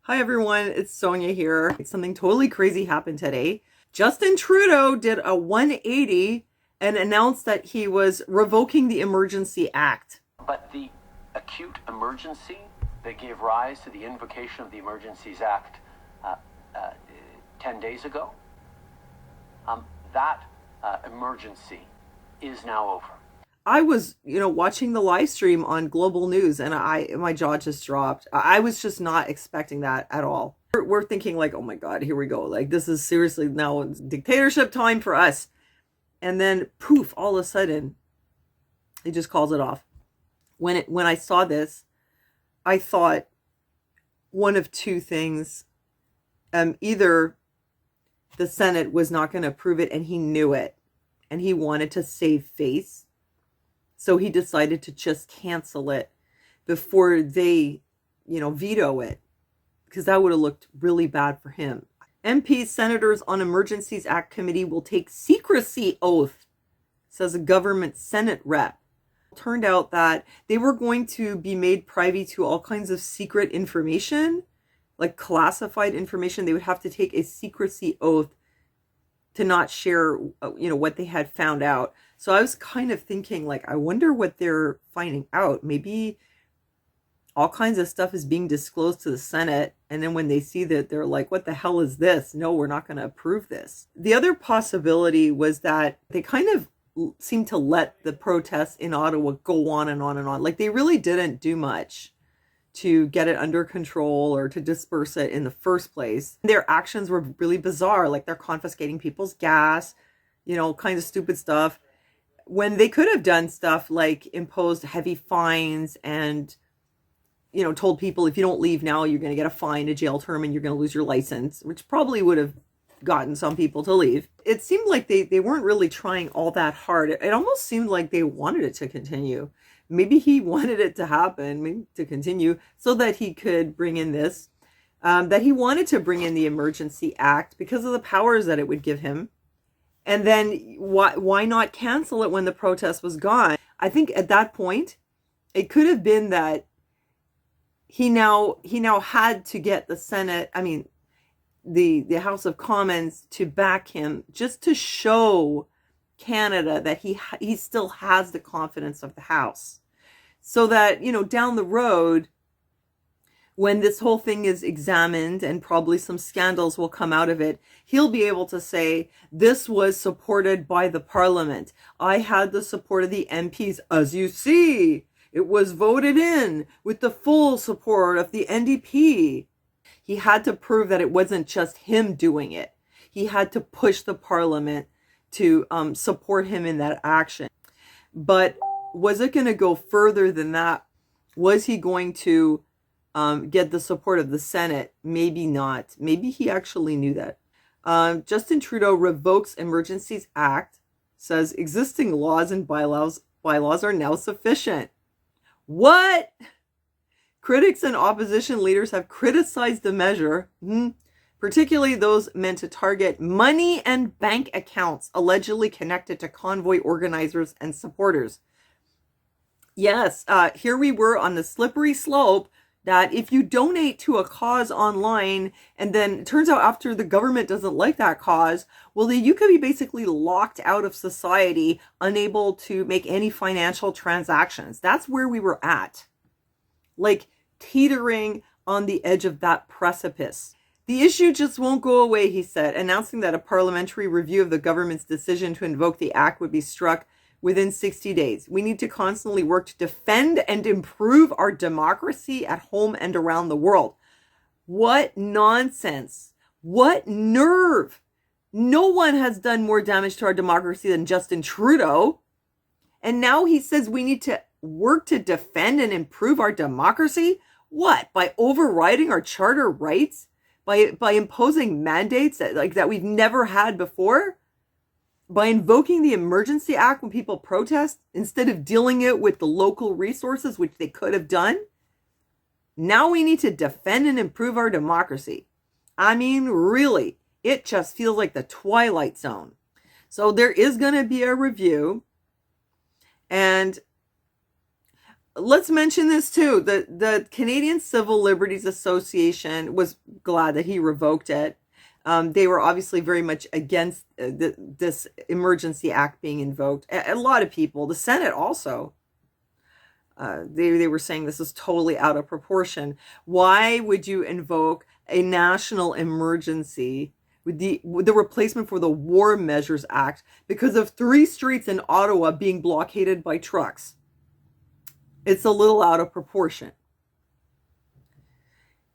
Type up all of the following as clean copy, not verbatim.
Hi everyone, it's Sonia here. Something totally crazy happened today. Justin Trudeau did a 180 and announced that he was revoking the Emergency Act. But the acute emergency that gave rise to the invocation of the Emergencies Act 10 days ago, that emergency is now over. I was, watching the live stream on Global News and my jaw just dropped. I was just not expecting that at all. We're thinking like, oh my God, here we go. Like this is seriously now dictatorship time for us. And then poof, all of a sudden, it just calls it off. When I saw this, I thought one of two things. Either the Senate was not going to approve it and he knew it and he wanted to save face. So he decided to just cancel it before they, veto it, because that would have looked really bad for him. MPs, senators on Emergencies Act Committee will take secrecy oath, says a government Senate rep. It turned out that they were going to be made privy to all kinds of secret information, like classified information. They would have to take a secrecy oath to not share, what they had found out. So I was kind of thinking, like, I wonder what they're finding out. Maybe all kinds of stuff is being disclosed to the Senate. And then when they see that, they're like, what the hell is this? No, we're not going to approve this. The other possibility was that they kind of seemed to let the protests in Ottawa go on and on and on. Like they really didn't do much to get it under control or to disperse it in the first place. Their actions were really bizarre. Like they're confiscating people's gas, kind of stupid stuff, when they could have done stuff like imposed heavy fines and, told people if you don't leave now, you're going to get a fine, a jail term, and you're going to lose your license, which probably would have gotten some people to leave. It seemed like they weren't really trying all that hard. It almost seemed like they wanted it to continue. Maybe he wanted it to happen, maybe to continue, so that he could bring in this, that he wanted to bring in the Emergency Act because of the powers that it would give him. And then why not cancel it when the protest was gone? I think at that point, it could have been that he now had to get the Senate, the House of Commons to back him, just to show Canada that he still has the confidence of the House, so that down the road, when this whole thing is examined and probably some scandals will come out of it, he'll be able to say, this was supported by the Parliament. I had the support of the MPs. As you see, it was voted in with the full support of the NDP. He had to prove that it wasn't just him doing it. He had to push the Parliament to support him in that action. But was it going to go further than that? Was he going to get the support of the Senate? Maybe not. Maybe he actually knew that. Justin Trudeau revokes Emergencies Act, says existing laws and bylaws are now sufficient. What? Critics and opposition leaders have criticized the measure, particularly those meant to target money and bank accounts allegedly connected to convoy organizers and supporters. Yes, here we were on the slippery slope that if you donate to a cause online and then it turns out after the government doesn't like that cause, well, then you could be basically locked out of society, unable to make any financial transactions. That's where we were at. Like teetering on the edge of that precipice. The issue just won't go away, he said, announcing that a parliamentary review of the government's decision to invoke the act would be struck within 60 days. We need to constantly work to defend and improve our democracy at home and around the world. What nonsense. What nerve. No one has done more damage to our democracy than Justin Trudeau. And now he says we need to work to defend and improve our democracy? What? By overriding our charter rights? By imposing mandates that we've never had before? By invoking the Emergency Act when people protest instead of dealing it with the local resources, which they could have done? Now we need to defend and improve our democracy. Really, it just feels like the Twilight Zone. So there is going to be a review. And let's mention this too. The Canadian Civil Liberties Association was glad that he revoked it. They were obviously very much against this emergency act being invoked. A lot of people, the Senate also, they were saying this is totally out of proportion. Why would you invoke a national emergency with the replacement for the War Measures Act because of 3 streets in Ottawa being blockaded by trucks? It's a little out of proportion.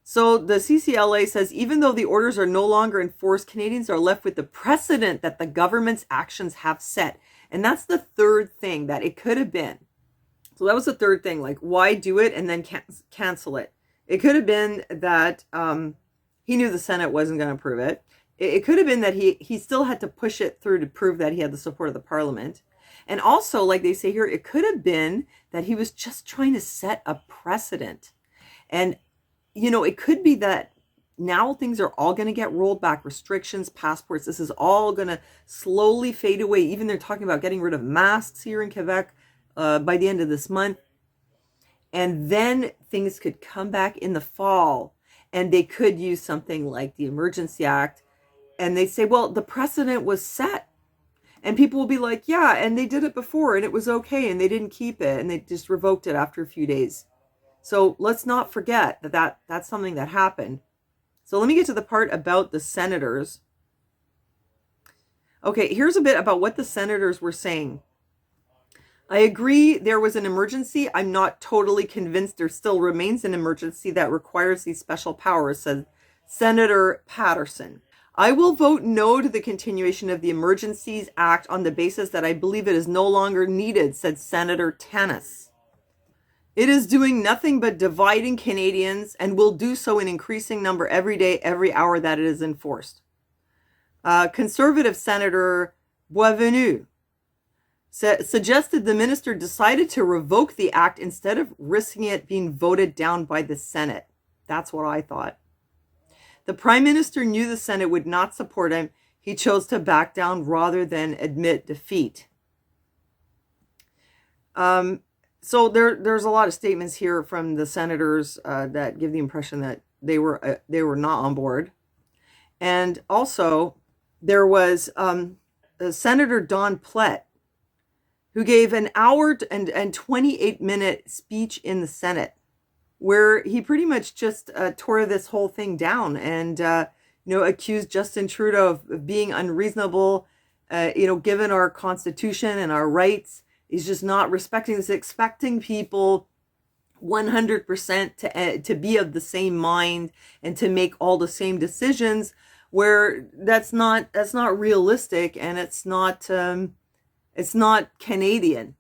So the CCLA says, even though the orders are no longer enforced, Canadians are left with the precedent that the government's actions have set. And that's the third thing that it could have been. So that was the third thing, like, why do it and then cancel it? It could have been that he knew the Senate wasn't going to approve it. It could have been that he still had to push it through to prove that he had the support of the Parliament. And also, like they say here, it could have been that he was just trying to set a precedent. And, you know, it could be that now things are all going to get rolled back. Restrictions, passports, this is all going to slowly fade away. Even they're talking about getting rid of masks here in Quebec by the end of this month. And then things could come back in the fall and they could use something like the Emergency Act. And they say, well, the precedent was set. And people will be like, yeah, and they did it before and it was okay and they didn't keep it and they just revoked it after a few days. So let's not forget that's something that happened. So let me get to the part about the senators. Okay, here's a bit about what the senators were saying. I agree there was an emergency. I'm not totally convinced there still remains an emergency that requires these special powers, said Senator Patterson. I will vote no to the continuation of the Emergencies Act on the basis that I believe it is no longer needed, said Senator Tanis. It is doing nothing but dividing Canadians and will do so in increasing number every day, every hour that it is enforced. Conservative Senator Boisvenu suggested the minister decided to revoke the act instead of risking it being voted down by the Senate. That's what I thought. The Prime Minister knew the Senate would not support him. He chose to back down rather than admit defeat. So there's a lot of statements here from the senators that give the impression that they were not on board. And also there was Senator Don Plett, who gave an hour and 28-minute speech in the Senate, where he pretty much just tore this whole thing down and, accused Justin Trudeau of being unreasonable, given our Constitution and our rights. He's just not respecting this, expecting people 100% to be of the same mind and to make all the same decisions, where that's not realistic and it's not Canadian.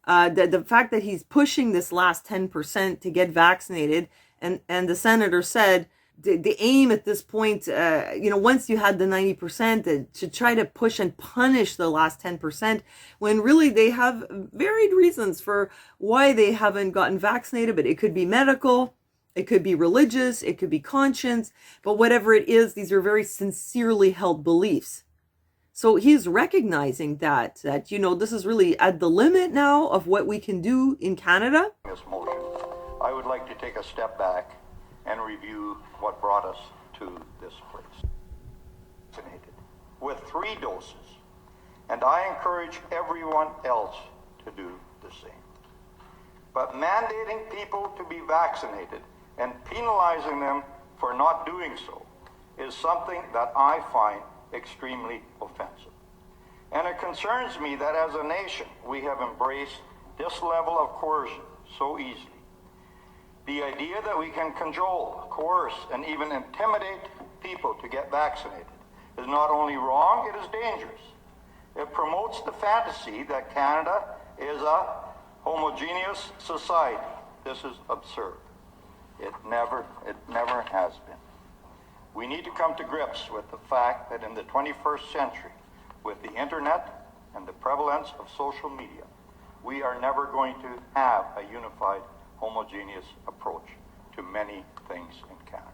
The fact that he's pushing this last 10% to get vaccinated, and the senator said the aim at this point, once you had the 90%, to try to push and punish the last 10%, when really they have varied reasons for why they haven't gotten vaccinated. But it could be medical, it could be religious, it could be conscience, but whatever it is, these are very sincerely held beliefs. So he's recognizing that this is really at the limit now of what we can do in Canada. This motion, I would like to take a step back and review what brought us to this place. Vaccinated with 3 doses, and I encourage everyone else to do the same. But mandating people to be vaccinated and penalizing them for not doing so is something that I find extremely offensive. And it concerns me that as a nation, we have embraced this level of coercion so easily. The idea that we can cajole, coerce, and even intimidate people to get vaccinated is not only wrong, it is dangerous. It promotes the fantasy that Canada is a homogeneous society. This is absurd. It never has been. We need to come to grips with the fact that in the 21st century, with the internet and the prevalence of social media, we are never going to have a unified, homogeneous approach to many things in Canada.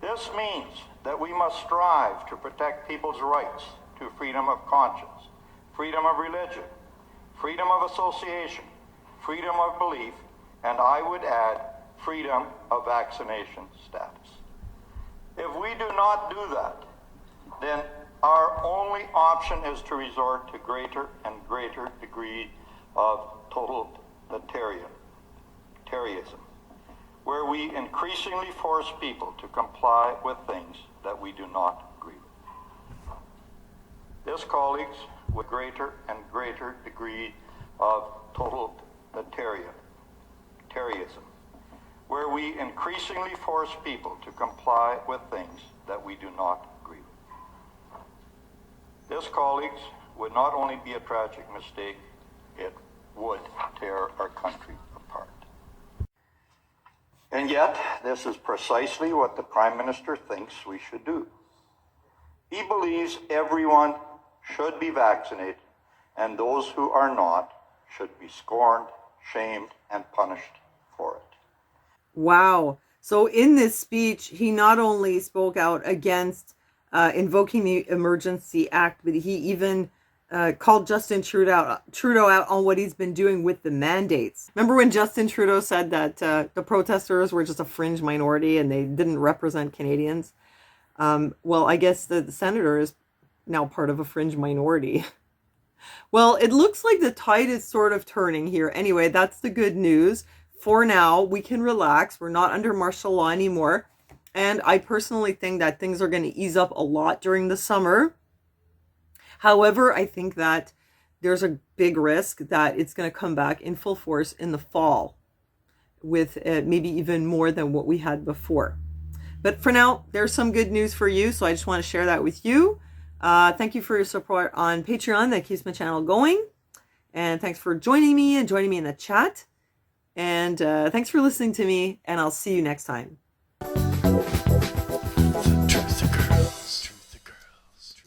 This means that we must strive to protect people's rights to freedom of conscience, freedom of religion, freedom of association, freedom of belief, and I would add freedom of vaccination status. If we do not do that, then our only option is to resort to greater and greater degree of totalitarianism, where we increasingly force people to comply with things that we do not agree with. This, colleagues, with greater and greater degree of totalitarianism, where we increasingly force people to comply with things that we do not agree with. This, colleagues, would not only be a tragic mistake, it would tear our country apart. And yet, this is precisely what the Prime Minister thinks we should do. He believes everyone should be vaccinated, and those who are not should be scorned, shamed, and punished for it. Wow. So in this speech, he not only spoke out against invoking the Emergency Act, but he even called Justin Trudeau out on what he's been doing with the mandates. Remember when Justin Trudeau said that the protesters were just a fringe minority and they didn't represent Canadians? Well, I guess the senator is now part of a fringe minority. Well, it looks like the tide is sort of turning here. Anyway, that's the good news. For now, we can relax. We're not under martial law anymore. And I personally think that things are going to ease up a lot during the summer. However, I think that there's a big risk that it's going to come back in full force in the fall with maybe even more than what we had before. But for now, there's some good news for you. So I just want to share that with you. Thank you for your support on Patreon. That keeps my channel going. And thanks for joining me in the chat. And thanks for listening to me. And I'll see you next time.